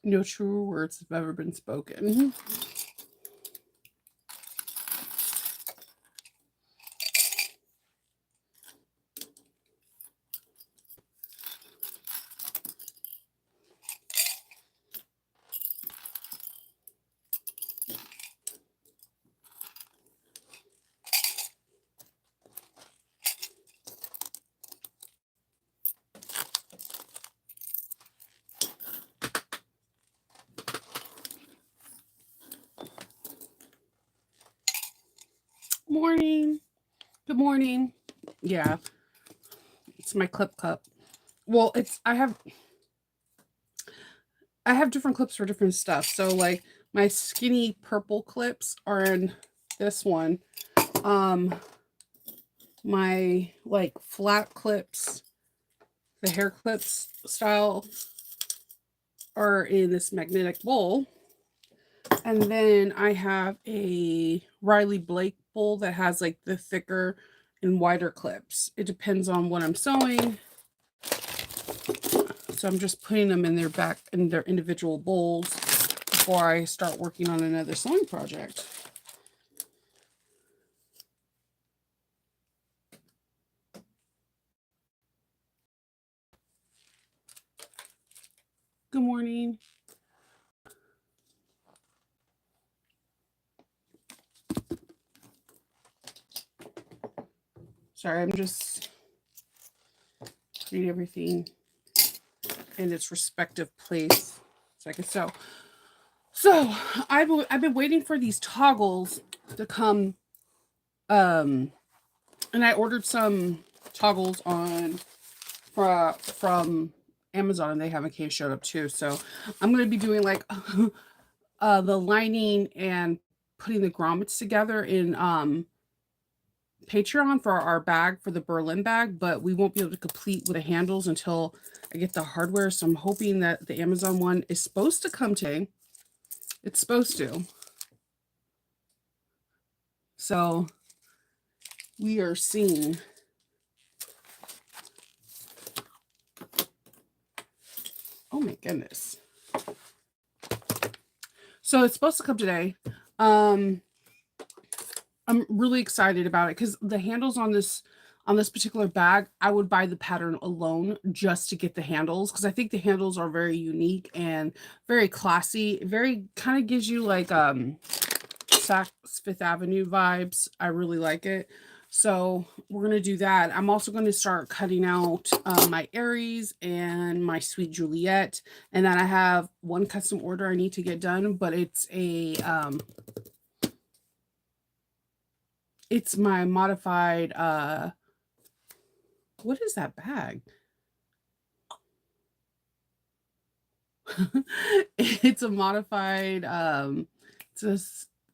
No truer words have ever been spoken. Morning. Good morning. Yeah, it's my clip cup. Well, I have different clips for different stuff. So like my skinny purple clips are in this one. Um my like flat clips, the hair clips style are in this magnetic bowl. And then I have a Riley Blake bowl that has like the thicker and wider clips. It depends on what I'm sewing. So I'm just putting them in their back in their individual bowls before I start working on another sewing project. Good morning. Sorry, I'm just putting everything in its respective place so I can sew. So I've been waiting for these toggles to come, um, and I ordered some toggles on from Amazon, and they haven't came showed up too. So I'm gonna be doing like the lining and putting the grommets together in Patreon for our bag for the Berlin bag, but we won't be able to complete with the handles until I get the hardware. So I'm hoping that the Amazon one is supposed to come today. It's supposed to. So we are seeing. Oh my goodness. So it's supposed to come today. I'm really excited about it because the handles on this particular bag, I would buy the pattern alone just to get the handles because I think the handles are very unique and very classy. Very kind of gives you like Saks Fifth Avenue vibes. I really like it. So we're gonna do that. I'm also going to start cutting out my Aries and my Sweet Juliet, and then I have one custom order I need to get done, but it's my modified what is that bag? It's a modified it's a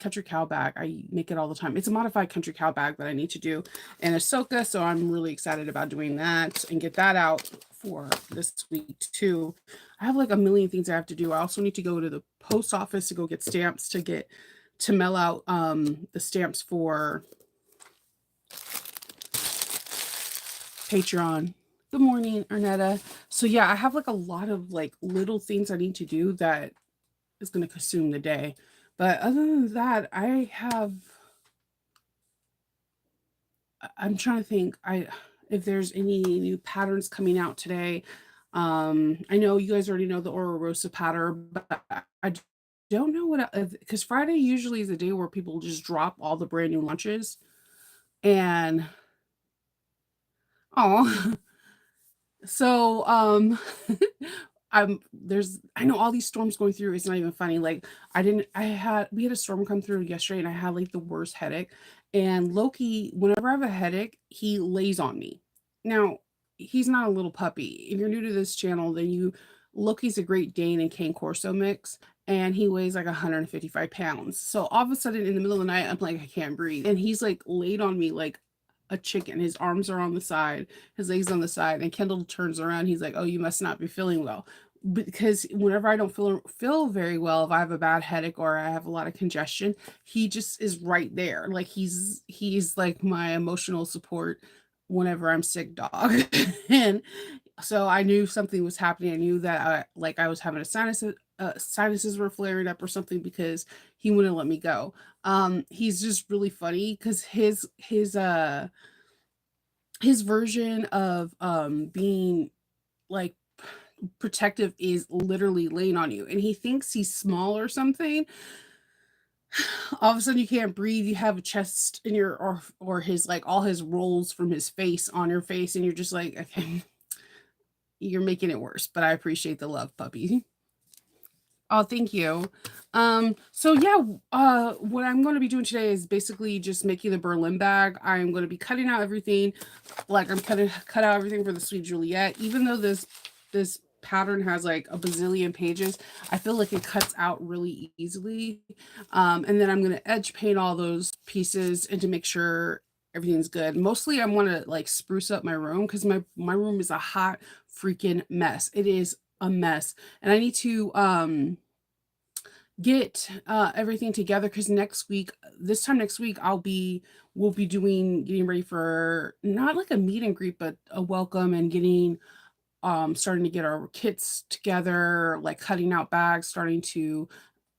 country cow bag. I make it all the time. It's a modified country cow bag that I need to do in Ahsoka, so I'm really excited about doing that and get that out for this week too. I have like a million things I have to do. I also need to go to the post office to go get stamps to mail out the stamps for Patreon. Good morning, Arnetta. So yeah, I have like a lot of like little things I need to do that is going to consume the day. But other than that, I'm trying to think if there's any new patterns coming out today. I know you guys already know the Oro Rosa pattern, but I don't know what because Friday usually is a day where people just drop all the brand new lunches and oh so I know all these storms going through, it's not even funny. Like we had a storm come through yesterday and I had like the worst headache. And Loki, whenever I have a headache, he lays on me. Now, he's not a little puppy. If you're new to this channel, then Loki's a Great Dane and Cane Corso mix, and he weighs like 155 pounds. So all of a sudden in the middle of the night, I'm like, I can't breathe. And he's like laid on me like a chicken. His arms are on the side, his legs on the side, and Kendall turns around. He's like, "Oh, you must not be feeling well." Because whenever I don't feel very well, if I have a bad headache or I have a lot of congestion, he just is right there. Like he's like my emotional support whenever I'm sick dog. And So I knew something was happening. I knew that I was having a sinuses were flaring up or something because he wouldn't let me go. He's just really funny because his version of being like protective is literally laying on you, and he thinks he's small or something. All of a sudden you can't breathe, you have a chest in your, or his, like, all his rolls from his face on your face, and you're just like, okay, you're making it worse, but I appreciate the love, puppy. Oh, thank you. So yeah, what I'm going to be doing today is basically just making the Berlin bag. I'm going to be cutting out everything. Like, I'm gonna cut out everything for the Sweet Juliet. Even though this pattern has like a bazillion pages, I feel like it cuts out really easily. And then I'm gonna edge paint all those pieces and to make sure everything's good. Mostly I want to like spruce up my room because my room is a hot freaking mess. It is a mess, and I need to get everything together because next week, this time next week, we'll be getting ready for not like a meet and greet, but a welcome, and getting starting to get our kits together, like cutting out bags, starting to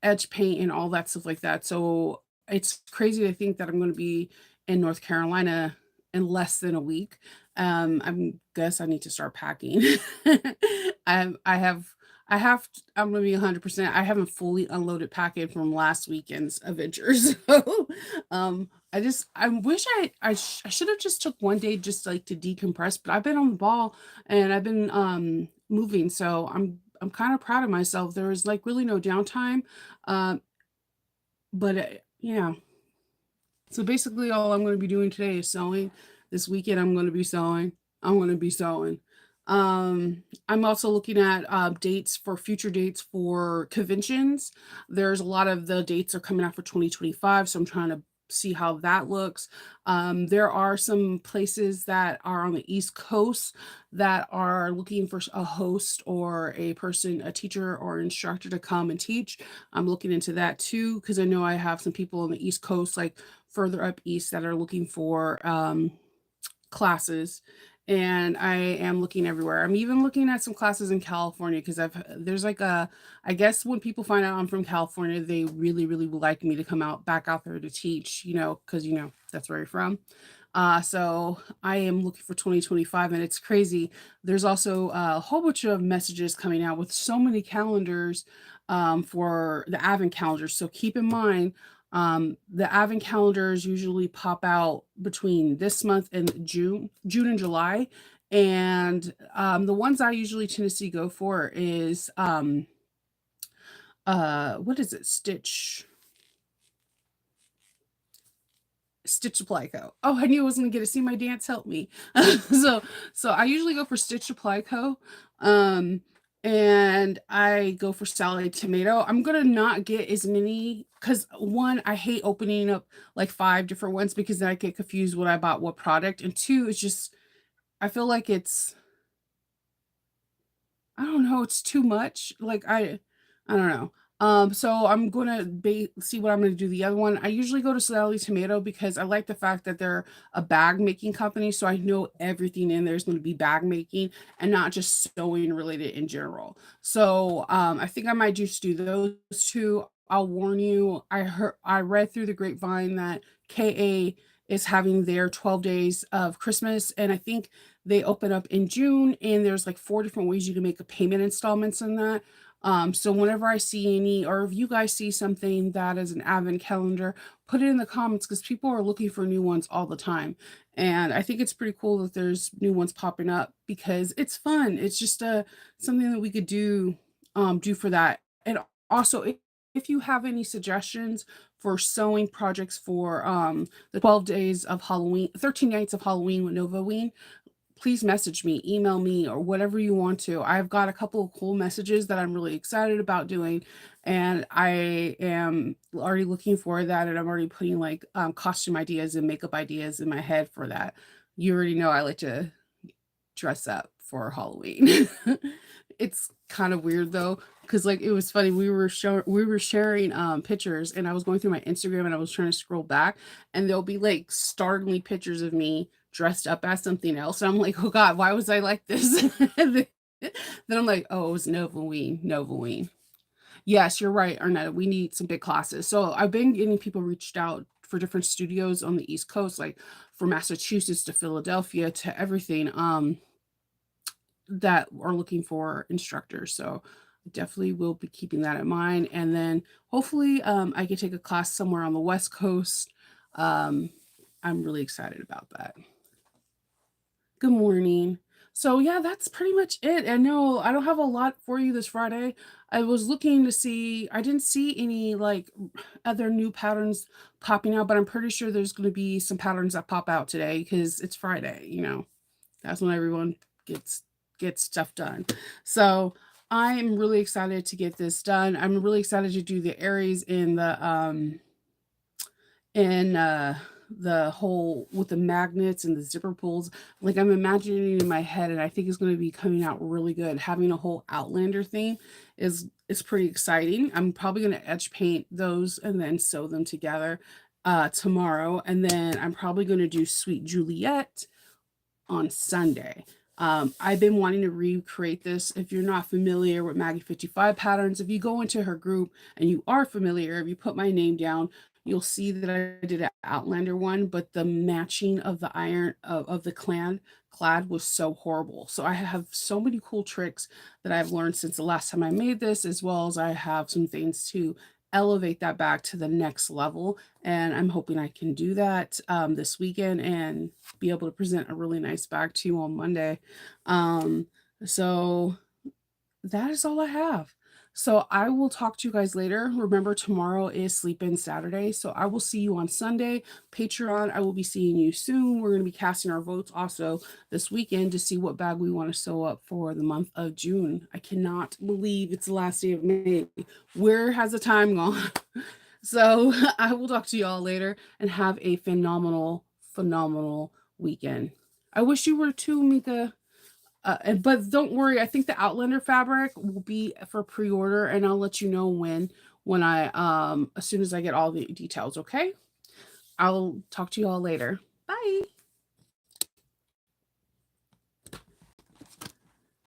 edge paint and all that stuff like that. So it's crazy to think that I'm going to be in North Carolina in less than a week. I guess I need to start packing. I have, I'm going to be 100%. I haven't fully unloaded packing from last weekend's adventures. So, I wish I should have just took one day just like to decompress, but I've been on the ball and I've been moving. So I'm kind of proud of myself. There was like really no downtime. Um, but yeah, so basically, all I'm going to be doing today is sewing. This weekend, I'm going to be sewing. I'm going to be sewing. I'm also looking at dates for future dates for conventions. There's a lot of the dates are coming out for 2025, so I'm trying to see how that looks. There are some places that are on the East Coast that are looking for a host or a person, a teacher or instructor to come and teach. I'm looking into that too because I know I have some people on the East Coast, like further up east, that are looking for classes, and I am looking everywhere. I'm even looking at some classes in California because there's like a, I guess when people find out I'm from California, they really really would like me to come out back out there to teach, because that's where you're from. So I am looking for 2025, and it's crazy. There's also a whole bunch of messages coming out with so many calendars for the Advent calendars. So keep in mind, the Advent calendars usually pop out between this month and June and July. And the ones I usually tend to see go for is what is it? Stitch Supply Co. Oh, I knew I was gonna get to see my dance help me. so so I usually go for Stitch Supply Co. Um, and I go for Salad Tomato. I'm gonna not get as many because one, I hate opening up like five different ones because then I get confused what I bought what product. And two, it's just I feel like I don't know, it's too much. Like I don't know. So I'm gonna see what I'm gonna do the other one. I usually go to Sally Tomato because I like the fact that they're a bag making company, so I know everything in there is going to be bag making and not just sewing related in general. So I think I might just do those two. I'll warn you. I read through the grapevine that KA is having their 12 days of Christmas, and I think they open up in June, and there's like four different ways you can make a payment installments in that. So whenever I see any, or if you guys see something that is an advent calendar, put it in the comments because people are looking for new ones all the time. And I think it's pretty cool that there's new ones popping up because it's fun. It's just something that we could do for that. And also, if you have any suggestions for sewing projects for the 12 days of Halloween, 13 nights of Halloween with Novaween, please message me, email me, or whatever you want to. I've got a couple of cool messages that I'm really excited about doing, and I am already looking for that, and I'm already putting like costume ideas and makeup ideas in my head for that. You already know I like to dress up for Halloween. It's kind of weird though, because like it was funny. We were sharing pictures, and I was going through my Instagram and I was trying to scroll back, and there'll be like startling pictures of me dressed up as something else. And I'm like, oh God, why was I like this? Then I'm like, oh, it was Novaween, Novaween. Yes, you're right, Arnetta. We need some big classes. So I've been getting people reached out for different studios on the East Coast, like from Massachusetts to Philadelphia to everything, that are looking for instructors. So definitely will be keeping that in mind. And then hopefully I can take a class somewhere on the West Coast. Um, I'm really excited about that. Good morning. So yeah, that's pretty much it. I know I don't have a lot for you this Friday. I was looking to see, I didn't see any like other new patterns popping out, but I'm pretty sure there's going to be some patterns that pop out today because it's Friday, you know. That's when everyone gets gets stuff done. So I am really excited to get this done. I'm really excited to do the Aries in the whole with the magnets and the zipper pulls. Like I'm imagining it in my head, and I think it's going to be coming out really good. Having a whole Outlander theme is pretty exciting. I'm probably going to edge paint those and then sew them together tomorrow, and then I'm probably going to do Sweet Juliet on Sunday. I've been wanting to recreate this. If you're not familiar with Maggie 55 patterns, if you go into her group and you are familiar, if you put my name down, you'll see that I did an Outlander one, but the matching of the iron of the clad was so horrible. So I have so many cool tricks that I've learned since the last time I made this, as well as I have some things to elevate that back to the next level. And I'm hoping I can do that this weekend and be able to present a really nice bag to you on Monday. Um, so that is all I have. So I will talk to you guys later. Remember, tomorrow is Sleep In Saturday. So I will see you on Sunday. Patreon, I will be seeing you soon. We're going to be casting our votes also this weekend to see what bag we want to sew up for the month of June. I cannot believe it's the last day of May. Where has the time gone? So I will talk to you all later and have a phenomenal, phenomenal weekend. I wish you were too, Mika. But don't worry, I think the Outlander fabric will be for pre-order, and I'll let you know when I as soon as I get all the details, okay? I'll talk to you all later. Bye.